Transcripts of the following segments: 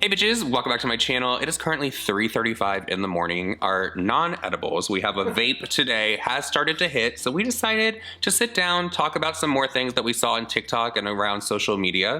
Hey bitches, welcome back to my channel. It is currently 3:35 in the morning. Our non-edibles, we have a vape today, has started to hit, so we decided to sit down, talk about some more things that we saw on TikTok and around social media.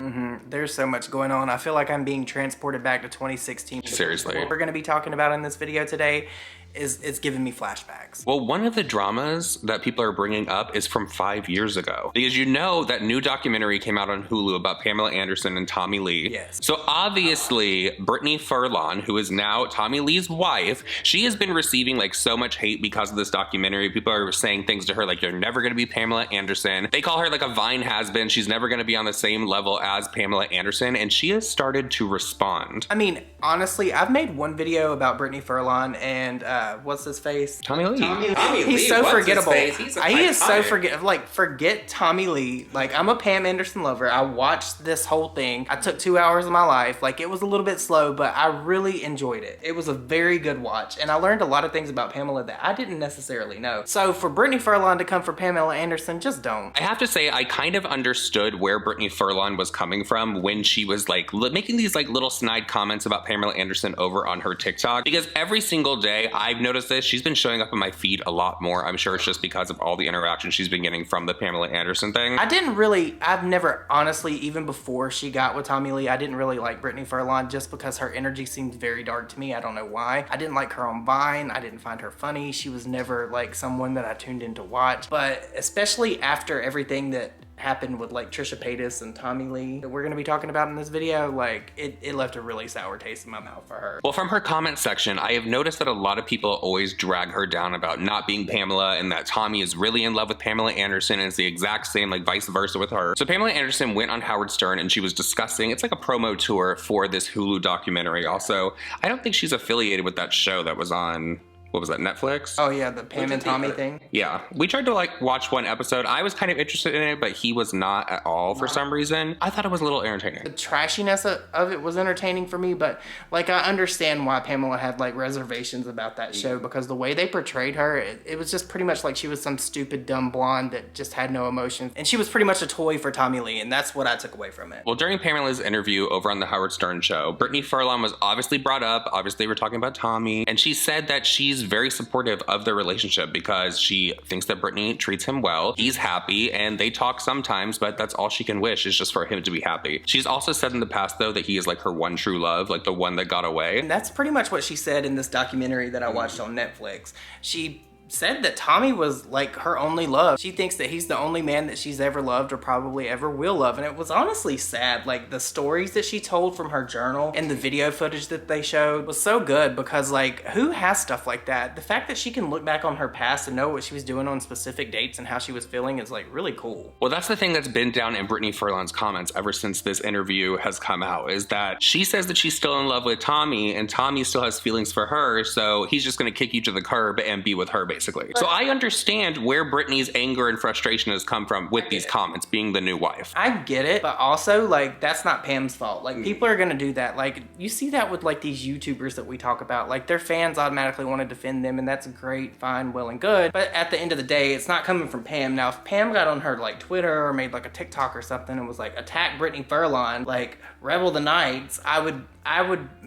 There's so much going on. I feel like I'm being transported back to 2016. Seriously. What we're gonna be talking about in this video today it's giving me flashbacks. Well, one of the dramas that people are bringing up is from 5 years ago. Because you know that new documentary came out on Hulu about Pamela Anderson and Tommy Lee. Yes. So obviously, Brittany Furlan, who is now Tommy Lee's wife, she has been receiving like so much hate because of this documentary. People are saying things to her like, you're never gonna be Pamela Anderson. They call her like a Vine has-been. She's never gonna be on the same level as Pamela Anderson, and she has started to respond. I mean, honestly, I've made one video about Brittany Furlan and what's his face? Tommy Lee. He's so forgettable. He is so forgettable. Like, forget Tommy Lee. Like, I'm a Pam Anderson lover. I watched this whole thing. I took 2 hours of my life. Like, it was a little bit slow, but I really enjoyed it. It was a very good watch, and I learned a lot of things about Pamela that I didn't necessarily know. So for Brittany Furlan to come for Pamela Anderson, just don't. I have to say, I kind of understood where Brittany Furlan was coming from when she was like making these like little snide comments about Pamela Anderson over on her TikTok, because every single day I've noticed this, she's been showing up in my feed a lot more. I'm sure it's just because of all the interaction she's been getting from the Pamela Anderson thing. I've never, honestly, even before she got with Tommy Lee, I didn't really like Brittany Furlan just because her energy seemed very dark to me. I don't know why. I didn't like her on Vine. I didn't find her funny. She was never like someone that I tuned in to watch. But especially after everything that happened with like Trisha Paytas and Tommy Lee that we're gonna be talking about in this video, like it left a really sour taste in my mouth for her. Well, from her comment section, I have noticed that a lot of people always drag her down about not being Pamela and that Tommy is really in love with Pamela Anderson and it's the exact same, like vice versa with her. So Pamela Anderson went on Howard Stern and she was discussing, it's like a promo tour for this Hulu documentary. Also, I don't think she's affiliated with that show that was on, what was that, Netflix? Oh yeah, the Pam and Tommy thing. Yeah, we tried to like watch one episode. I was kind of interested in it, but he was not at all for some reason. I thought it was a little entertaining. The trashiness of it was entertaining for me, but like I understand why Pamela had like reservations about that show, because the way they portrayed her, it was just pretty much like she was some stupid dumb blonde that just had no emotion, and she was pretty much a toy for Tommy Lee, and that's what I took away from it. Well, during Pamela's interview over on the Howard Stern show, Brittany Furlan was obviously brought up. Obviously, we're talking about Tommy, and she said that she's very supportive of their relationship because she thinks that Brittany treats him well. He's happy, and they talk sometimes, but that's all she can wish is just for him to be happy. She's also said in the past, though, that he is like her one true love, like the one that got away. And that's pretty much what she said in this documentary that I watched on Netflix. She said that Tommy was like her only love. She thinks that he's the only man that she's ever loved or probably ever will love. And it was honestly sad. Like the stories that she told from her journal and the video footage that they showed was so good, because like who has stuff like that? The fact that she can look back on her past and know what she was doing on specific dates and how she was feeling is like really cool. Well, that's the thing that's been down in Brittany Furlan's comments ever since this interview has come out, is that she says that she's still in love with Tommy and Tommy still has feelings for her, so he's just gonna kick you to the curb and be with her, basically. So I understand where Brittany's anger and frustration has come from with these comments, being the new wife. I get it, but also like that's not Pam's fault. Like people are gonna do that. Like you see that with like these YouTubers that we talk about. Like their fans automatically want to defend them, and that's great, fine, well and good. But at the end of the day, it's not coming from Pam. Now if Pam got on her like Twitter or made like a TikTok or something and was like attack Brittany Furlan, like Rebel the Knights, I would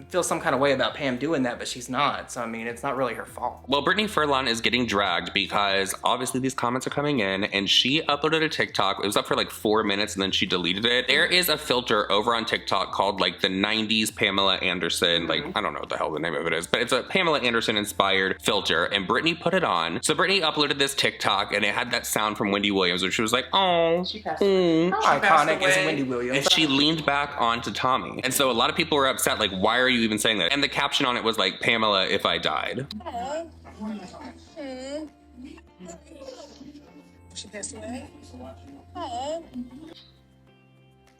feel some kind of way about Pam doing that, but she's not. So I mean, it's not really her fault. Well, Brittany Furlan is getting dragged because obviously these comments are coming in, and she uploaded a TikTok. It was up for like 4 minutes and then she deleted it. There is a filter over on TikTok called like the 90s Pamela Anderson, like I don't know what the hell the name of it is, but it's a Pamela Anderson inspired filter, and Brittany put it on. So Brittany uploaded this TikTok and it had that sound from Wendy Williams, which was like, oh, She passed away. How iconic is Wendy Williams? and she leaned back onto Tommy. And so a lot of people were upset, like, why are you even saying that? And the caption on it was like, Pamela, if I died. She passed away. Oh.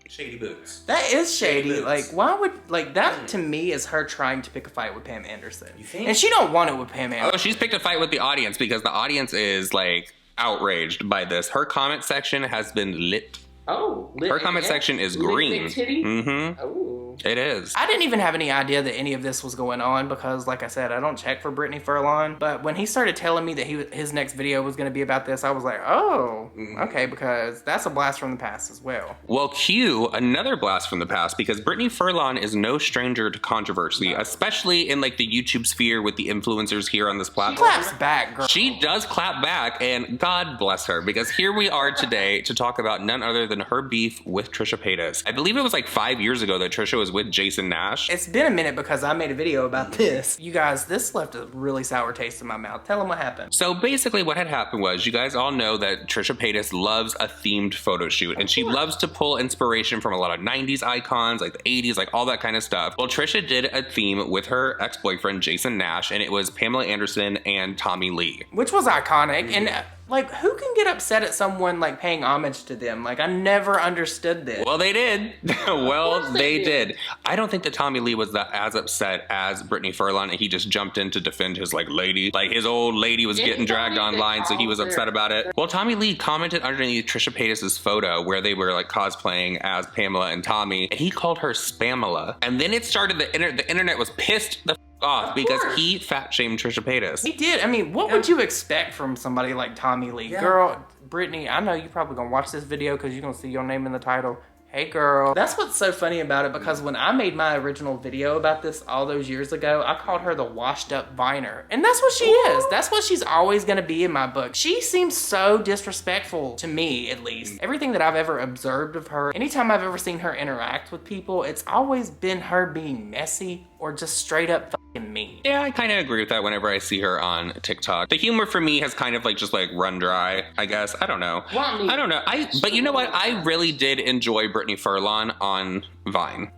Shady boots. That is shady. Boots. Like, why would, like, that to me is her trying to pick a fight with Pam Anderson. You think? And she don't want it with Pam Oh, Anderson. she's picked a fight with the audience because the audience is like outraged by this. Her comment section has been lit. Oh, lit. Her comment section is green. Lit titty? Mm-hmm. Oh. It is. I didn't even have any idea that any of this was going on because, like I said, I don't check for Brittany Furlan. But when he started telling me that his next video was going to be about this, I was like, oh, okay, because that's a blast from the past as well. Well, cue another blast from the past, because Brittany Furlan is no stranger to controversy, especially in like the YouTube sphere with the influencers here on this platform. She claps back, girl. She does clap back, and God bless her, because here we are today to talk about none other than her beef with Trisha Paytas. I believe it was like 5 years ago that Trisha was with Jason Nash. It's been a minute because I made a video about this. You guys, this left a really sour taste in my mouth. Tell them what happened. So basically what had happened was, you guys all know that Trisha Paytas loves a themed photo shoot, and she loves to pull inspiration from a lot of 90s icons, like the 80s, like all that kind of stuff. Well, Trisha did a theme with her ex-boyfriend, Jason Nash, and it was Pamela Anderson and Tommy Lee. Which was iconic, and like, who can get upset at someone like paying homage to them? Like, I never understood this. Well, they did. Well, they did. I don't think that Tommy Lee was as upset as Brittany Furlan, and he just jumped in to defend his like lady. Like, his old lady was getting dragged online, so he was upset about it. Well, Tommy Lee commented underneath Trisha Paytas' photo where they were like cosplaying as Pamela and Tommy, and he called her Spamela. And then it started, the internet was pissed the off because he fat shamed Trisha Paytas. He did. I mean, what would you expect from somebody like Tommy Lee? Girl, Brittany, I know you're probably gonna watch this video because you're gonna see your name in the title. Hey girl. That's what's so funny about it, because when I made my original video about this all those years ago, I called her the washed up Viner. And that's what she is. That's what she's always gonna be in my book. She seems so disrespectful to me, at least. Everything that I've ever observed of her, anytime I've ever seen her interact with people, it's always been her being messy or just straight up fucking mean. Yeah, I kind of agree with that whenever I see her on TikTok. The humor for me has kind of like just like run dry, I guess. I don't know. I don't know. But you know what? I really did enjoy Brittany Furlan on Vine.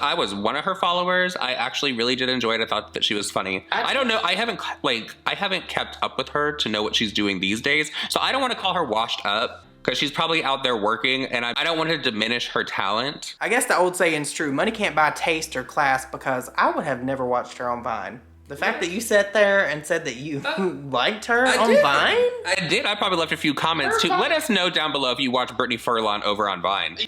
I was one of her followers. I actually really did enjoy it. I thought that she was funny. I don't know. I haven't kept up with her to know what she's doing these days. So I don't want to call her washed up, because she's probably out there working, and I don't want to diminish her talent. I guess the old saying's true. Money can't buy taste or class, because I would have never watched her on Vine. The fact that you sat there and said that you liked her on Vine? I did. I probably left a few comments too. Let us know down below if you watch Brittany Furlan over on Vine.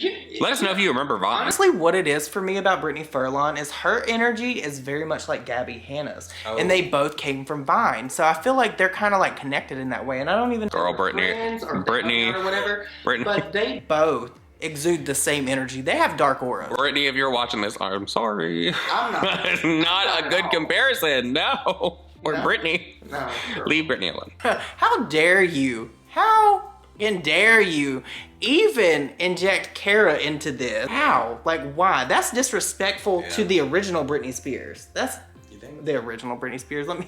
Let us know if you remember Vine. Honestly, what it is for me about Brittany Furlan is her energy is very much like Gabby Hanna's. And they both came from Vine. So I feel like they're kind of like connected in that way. And I don't even Girl, Brittany. Or whatever. But they both exude the same energy. They have dark auras. Brittany, if you're watching this, I'm sorry. I'm not. Not a good comparison. No. Or Brittany. No. Leave Brittany alone. How dare you? How dare you even inject Kara into this? How? Like, why? That's disrespectful to the original Britney Spears. That's the original Britney Spears. Let me...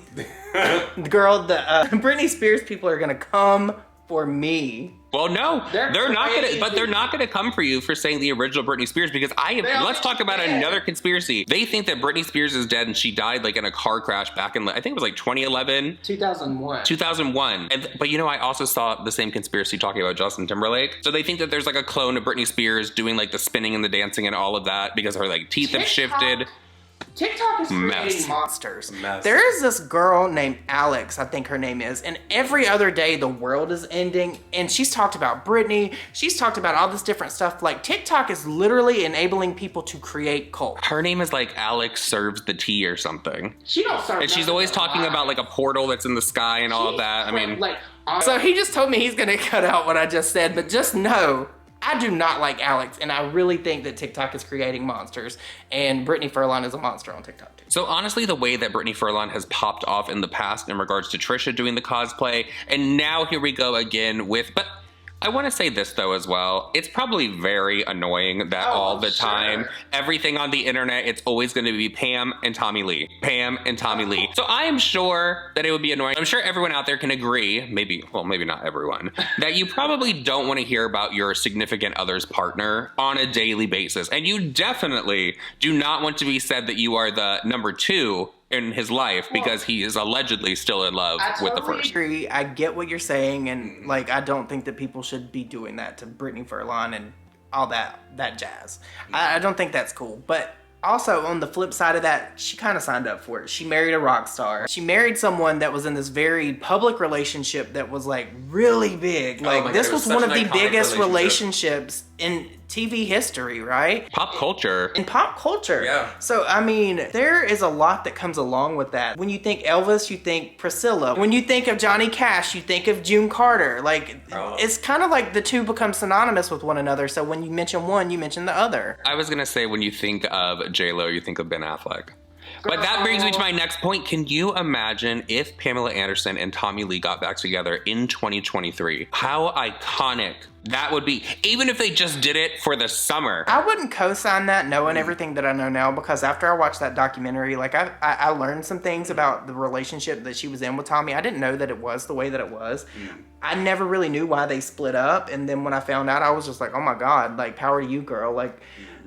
Girl, the Britney Spears people are gonna come for me. Well, no, they're not gonna come for you for saying the original Britney Spears, because let's talk about another conspiracy. They think that Britney Spears is dead and she died like in a car crash back in, I think it was like 2011. 2001. But you know, I also saw the same conspiracy talking about Justin Timberlake. So they think that there's like a clone of Britney Spears doing like the spinning and the dancing and all of that because her like teeth have shifted. TikTok is creating monsters. There is this girl named Alix, I think her name is, and every other day the world is ending, and she's talked about Britney, she's talked about all this different stuff. Like, TikTok is literally enabling people to create cults. Her name is like Alix Serves the Tea or something. She don't serve. And she's always talking about like a portal that's in the sky and all of that. I mean, like, so he just told me he's gonna cut out what I just said, but just know, I do not like Alix, and I really think that TikTok is creating monsters, and Brittany Furlan is a monster on TikTok too. So honestly, the way that Brittany Furlan has popped off in the past in regards to Trisha doing the cosplay, and now here we go again with, but I want to say this though as well, it's probably very annoying that all the time, everything on the internet, it's always going to be Pam and Tommy Lee. Pam and Tommy Lee. So I am sure that it would be annoying. I'm sure everyone out there can agree, maybe not everyone, that you probably don't want to hear about your significant other's partner on a daily basis. And you definitely do not want to be said that you are the number 2 in his life because he is allegedly still in love with the first. I agree. I get what you're saying, and like, I don't think that people should be doing that to Brittany Furlan and all that jazz. I don't think that's cool. But also, on the flip side of that, she kind of signed up for it. She married a rock star. She married someone that was in this very public relationship that was like really big. Like, this was one of the biggest relationships in TV history, right? Pop culture. In pop culture. Yeah. So, I mean, there is a lot that comes along with that. When you think Elvis, you think Priscilla. When you think of Johnny Cash, you think of June Carter. Like, it's kind of like the two become synonymous with one another. So when you mention one, you mention the other. I was gonna say, when you think of J-Lo, you think of Ben Affleck. But that brings me to my next point. Can you imagine if Pamela Anderson and Tommy Lee got back together in 2023? How iconic that would be, even if they just did it for the summer. I wouldn't co-sign that knowing everything that I know now, because after I watched that documentary, like I learned some things about the relationship that she was in with Tommy. I didn't know that it was the way that it was. I never really knew why they split up. And then when I found out, I was just like, oh my God, like, power to you, girl. Like,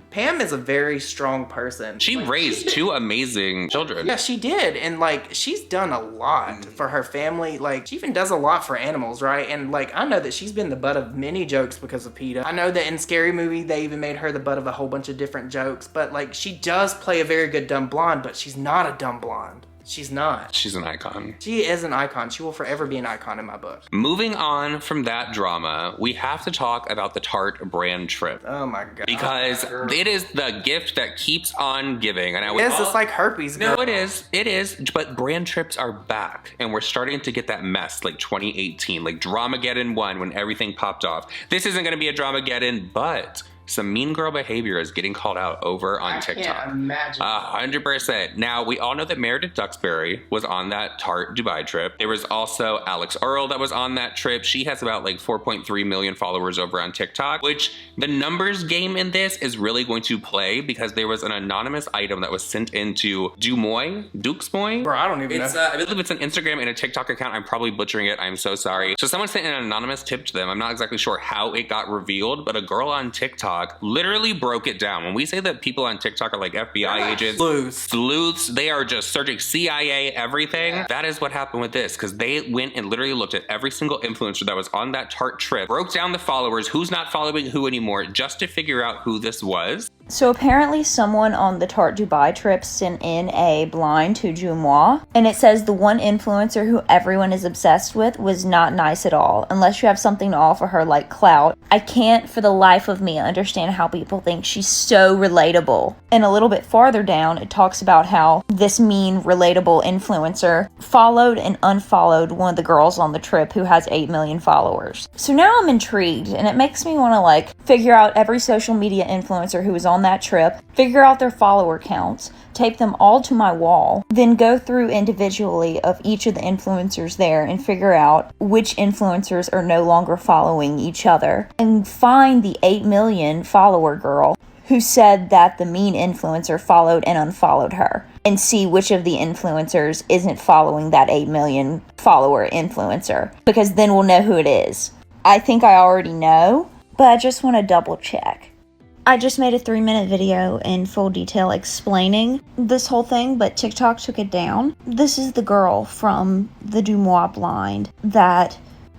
Pam is a very strong person. She raised two amazing children. Yeah, she did. And like, she's done a lot for her family. Like, she even does a lot for animals, right? And like, I know that she's been the butt of many jokes because of PETA. I know that in Scary Movie, they even made her the butt of a whole bunch of different jokes. But like, she does play a very good dumb blonde, but she's not a dumb blonde. She's not. She's an icon. She is an icon. She will forever be an icon in my book. Moving on from that drama, we have to talk about the Tarte brand trip. Oh my God. Because it is the gift that keeps on giving. And It's like herpes, girl. No, it is. But brand trips are back. And we're starting to get that mess like 2018, like Dramageddon 1 when everything popped off. This isn't going to be a Dramageddon, but some mean girl behavior is getting called out over on TikTok. I can't imagine. 100%. Now, we all know that Meredith Duxbury was on that Tarte Dubai trip. There was also Alix Earle that was on that trip. She has about like 4.3 million followers over on TikTok, which the numbers game in this is really going to play because there was an anonymous item that was sent into Duxbury? Bro, I don't even know. I believe it's an Instagram and a TikTok account. I'm probably butchering it. I'm so sorry. So someone sent an anonymous tip to them. I'm not exactly sure how it got revealed, but a girl on TikTok literally broke it down. When we say that people on TikTok are like FBI agents, sleuths, they are just searching CIA, everything. That is what happened with this, because they went and literally looked at every single influencer that was on that Tarte trip, broke down the followers, who's not following who anymore, just to figure out who this was. So apparently someone on the Tarte Dubai trip sent in a blind to Jumois, and it says the one influencer who everyone is obsessed with was not nice at all, unless you have something to offer her like clout. I can't for the life of me understand how people think she's so relatable. And a little bit farther down, it talks about how this mean, relatable influencer followed and unfollowed one of the girls on the trip who has 8 million followers. So now I'm intrigued, and it makes me want to like figure out every social media influencer who was on that trip, figure out their follower counts, tape them all to my wall, then go through individually of each of the influencers there and figure out which influencers are no longer following each other, and find the 8 million follower girl who said that the mean influencer followed and unfollowed her, and see which of the influencers isn't following that 8 million follower influencer, because then we'll know who it is. I think I already know, but I just want to double check. I just made a 3-minute video in full detail explaining this whole thing, but TikTok took it down. This is the girl from the Dumois blind that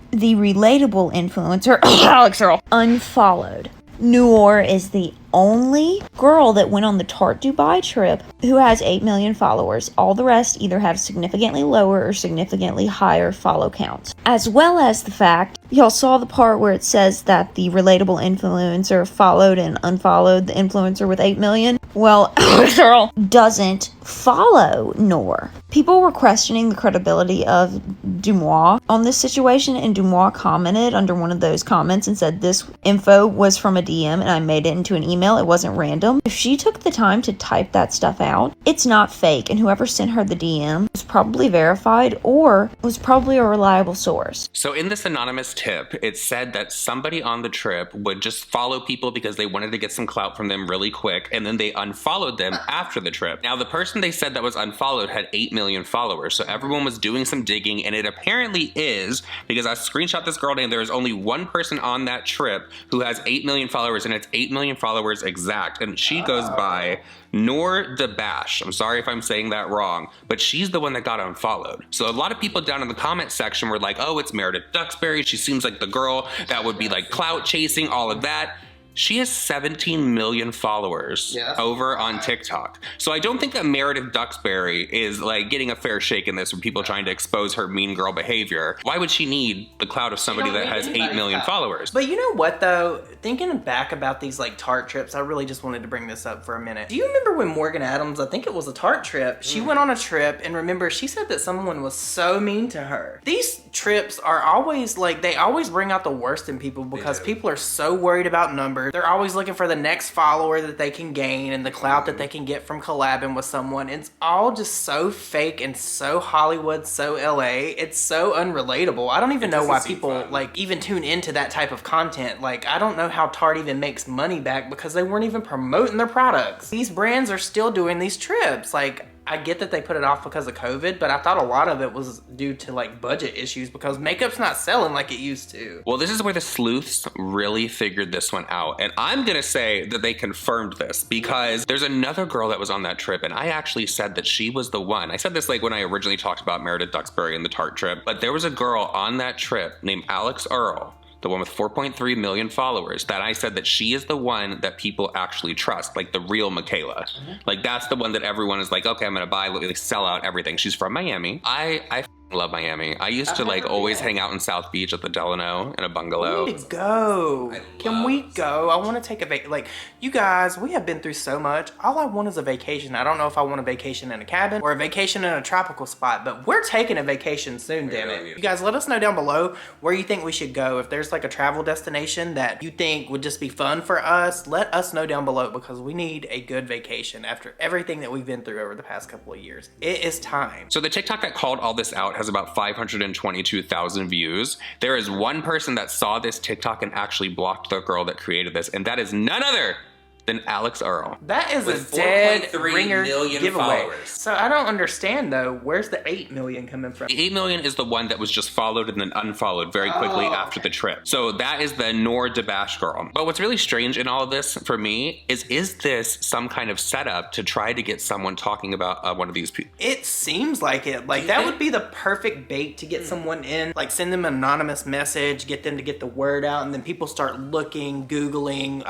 the relatable influencer, Alix Earle, unfollowed. Noor is the only girl that went on the Tarte Dubai trip who has 8 million followers. All the rest either have significantly lower or significantly higher follow counts. As well as the fact, y'all saw the part where it says that the relatable influencer followed and unfollowed the influencer with 8 million. Well, Alix Earle doesn't follow Noor. People were questioning the credibility of Dumois on this situation, and Dumois commented under one of those comments and said this info was from a DM and I made it into an email. It wasn't random. If she took the time to type that stuff out, it's not fake, and whoever sent her the DM was probably verified or was probably a reliable source. So in this anonymous tip, it said that somebody on the trip would just follow people because they wanted to get some clout from them really quick, and then they unfollowed them after the trip. Now, the person they said that was unfollowed had 8 million followers, so everyone was doing some digging, and it apparently is, because I screenshot this girl name, there is only one person on that trip who has 8 million followers, and it's 8 million followers exact, and she goes by Noor the Bash. I'm sorry if I'm saying that wrong, but she's the one that got unfollowed. So a lot of people down in the comment section were like, oh, it's Meredith Duxbury. She seems like the girl that would be like clout chasing, all of that. She has 17 million followers over on TikTok. So I don't think that Meredith Duxbury is like getting a fair shake in this from people trying to expose her mean girl behavior. Why would she need the clout of somebody that has 8 million followers? But you know what though? Thinking back about these like Tarte trips, I really just wanted to bring this up for a minute. Do you remember when Morgan Adams, I think it was a Tarte trip, she went on a trip and remember she said that someone was so mean to her. These trips are always like, they always bring out the worst in people because people are so worried about numbers. They're always looking for the next follower that they can gain and the clout that they can get from collabing with someone. It's all just so fake and so Hollywood, so LA. It's so unrelatable. I don't even know why people like even tune into that type of content. Like, I don't know how Tarte even makes money back because they weren't even promoting their products. These brands are still doing these trips. Like, I get that they put it off because of COVID, but I thought a lot of it was due to like budget issues because makeup's not selling like it used to. Well, this is where the sleuths really figured this one out. And I'm gonna say that they confirmed this because there's another girl that was on that trip and I actually said that she was the one. I said this like when I originally talked about Meredith Duxbury and the Tarte trip, but there was a girl on that trip named Alix Earle, the one with 4.3 million followers, that I said that she is the one that people actually trust, like the real Michaela. Like that's the one that everyone is like, okay, I'm gonna buy, like sell out everything. She's from Miami. I love Miami. I used to like always hang out in South Beach at the Delano in a bungalow. We need to go. Can we go? I want to take a vacation. Like, you guys, we have been through so much. All I want is a vacation. I don't know if I want a vacation in a cabin or a vacation in a tropical spot, but we're taking a vacation soon, damn it. You guys, let us know down below where you think we should go. If there's like a travel destination that you think would just be fun for us, let us know down below because we need a good vacation after everything that we've been through over the past couple of years. It is time. So the TikTok that called all this out has about 522,000 views. There is one person that saw this TikTok and actually blocked the girl that created this, and that is none other than Alix Earle. That is with a dead 4.3 ringer million giveaway. followers. So I don't understand though, where's the 8 million coming from? The 8 million is the one that was just followed and then unfollowed very quickly after the trip. So that is the Noor Dabash girl. But what's really strange in all of this for me is this some kind of setup to try to get someone talking about one of these people? It seems like it. Like that would be the perfect bait to get someone in, like send them an anonymous message, get them to get the word out, and then people start looking, Googling,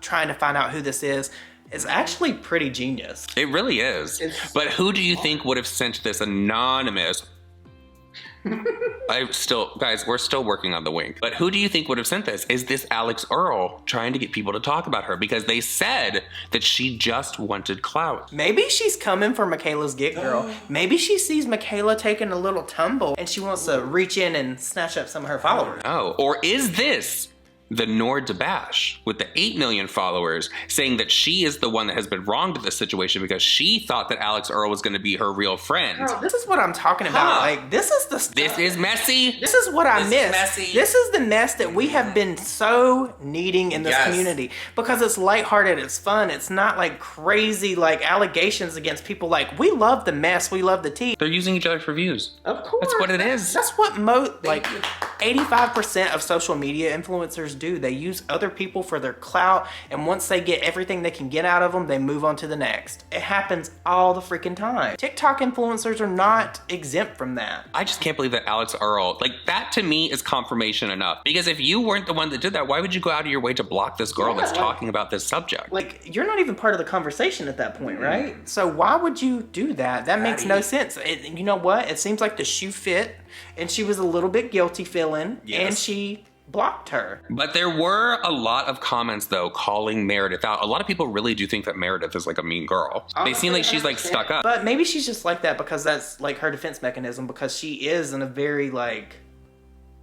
trying to find out who this is. It's actually pretty genius. It really is. But who do you think would have sent this anonymous? Guys, we're still working on the wink. But who do you think would have sent this? Is this Alix Earle trying to get people to talk about her? Because they said that she just wanted clout. Maybe she's coming for Michaela's Get Girl. Maybe she sees Michaela taking a little tumble and she wants to reach in and snatch up some of her followers. Oh, or is this the Noor Dabash with the 8 million followers saying that she is the one that has been wronged in this situation because she thought that Alix Earle was going to be her real friend? Girl, this is what I'm talking about. Like, this is the stuff. This is messy. This is what I miss. Is messy. This is the mess that we have been so needing in this community because it's lighthearted, it's fun, it's not like crazy like allegations against people. Like, we love the mess, we love the tea. They're using each other for views. Of course. That's what it is. That's what 85% of social media influencers do. They use other people for their clout, and once they get everything they can get out of them, they move on to the next. It happens all the freaking time. TikTok influencers are not exempt from that. I just can't believe that Alix Earle, like that to me is confirmation enough. Because if you weren't the one that did that, why would you go out of your way to block this girl that's talking about this subject? Like, you're not even part of the conversation at that point, right? So why would you do that? That makes no sense. You know what? It seems like the shoe fit, and she was a little bit guilty feeling, and she blocked her. But there were a lot of comments though calling Meredith out. A lot of people really do think that Meredith is like a mean girl. They seem like she's like stuck up. But maybe she's just like that because that's like her defense mechanism, because she is in a very like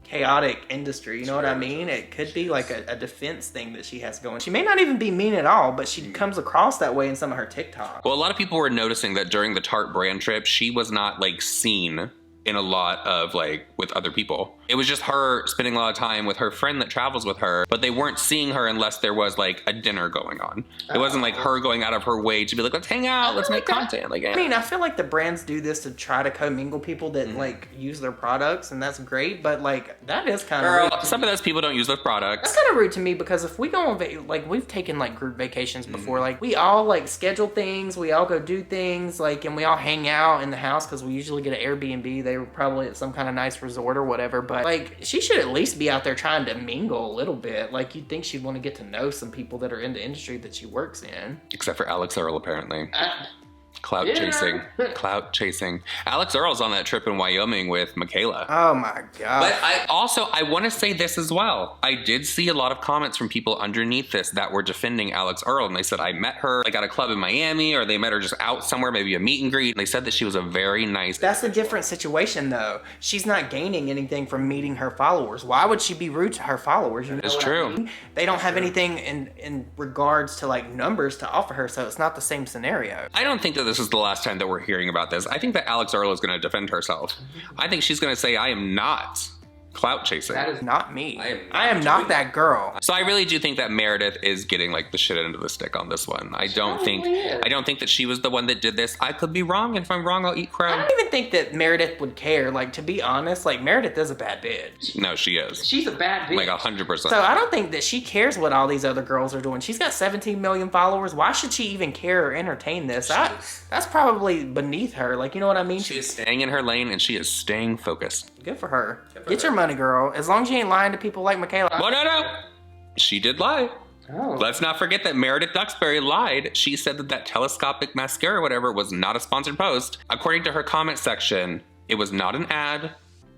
chaotic industry, you know what I mean? It could be like a defense thing that she has going. She may not even be mean at all, but she comes across that way in some of her TikTok. Well, a lot of people were noticing that during the Tarte brand trip, she was not like seen in a lot of like with other people. It was just her spending a lot of time with her friend that travels with her, but they weren't seeing her unless there was like a dinner going on. It wasn't like her going out of her way to be like, let's hang out, let's make content. Like, I mean, I feel like the brands do this to try to commingle people that like use their products, and that's great, but like that is kind of rude. Some of those people don't use those products. That's kind of rude to me, because if we go on like we've taken like group vacations before, like we all like schedule things, we all go do things, like, and we all hang out in the house because we usually get an Airbnb. They were probably at some kind of nice resort or whatever, but but like she should at least be out there trying to mingle a little bit. Like you'd think she'd want to get to know some people that are in the industry that she works in. Except for Alix Earle, apparently. Clout chasing. Clout chasing. Alix Earle's on that trip in Wyoming with Michaela. Oh my God. But I want to say this as well. I did see a lot of comments from people underneath this that were defending Alix Earle. And they said, I met her like at a club in Miami, or they met her just out somewhere, maybe a meet and greet. And they said that she was a very nice. That's a different situation though. She's not gaining anything from meeting her followers. Why would she be rude to her followers? You know It's what true. I mean? They don't have anything in regards to like numbers to offer her, so it's not the same scenario. I don't think that this is the last time that we're hearing about this. I think that Alix Earle is going to defend herself. I think she's going to say, I am not clout chasing. That is not me. I am not that girl. So I really do think that Meredith is getting like the shit end of the stick on this one. I don't think that she was the one that did this. I could be wrong, and if I'm wrong, I'll eat crow. I don't even think that Meredith would care. Like, to be honest, like Meredith is a bad bitch. No, she is. She's a bad bitch. Like 100%. So I don't think that she cares what all these other girls are doing. She's got 17 million followers. Why should she even care or entertain this? That's probably beneath her. Like, you know what I mean? She is staying in her lane, and she is staying focused. Good for her. Get your money, girl. As long as you ain't lying to people like Michaela. Well, no. She did lie. Oh. Let's not forget that Meredith Duxbury lied. She said that telescopic mascara or whatever was not a sponsored post. According to her comment section, it was not an ad.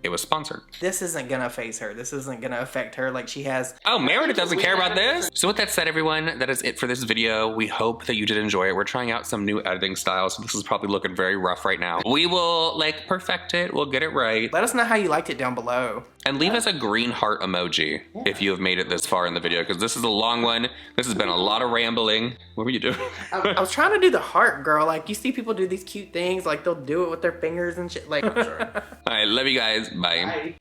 It was sponsored. This isn't gonna phase her. This isn't gonna affect her like she has. Oh, Meredith doesn't care about this. So with that said, everyone, that is it for this video. We hope that you did enjoy it. We're trying out some new editing styles, so this is probably looking very rough right now. We will like perfect it. We'll get it right. Let us know how you liked it down below. And leave us a green heart emoji if you have made it this far in the video, because this is a long one. This has been a lot of rambling. What were you doing? I was trying to do the heart, girl. Like, you see people do these cute things, like they'll do it with their fingers and shit. Like, All right, love you guys. Bye. Bye.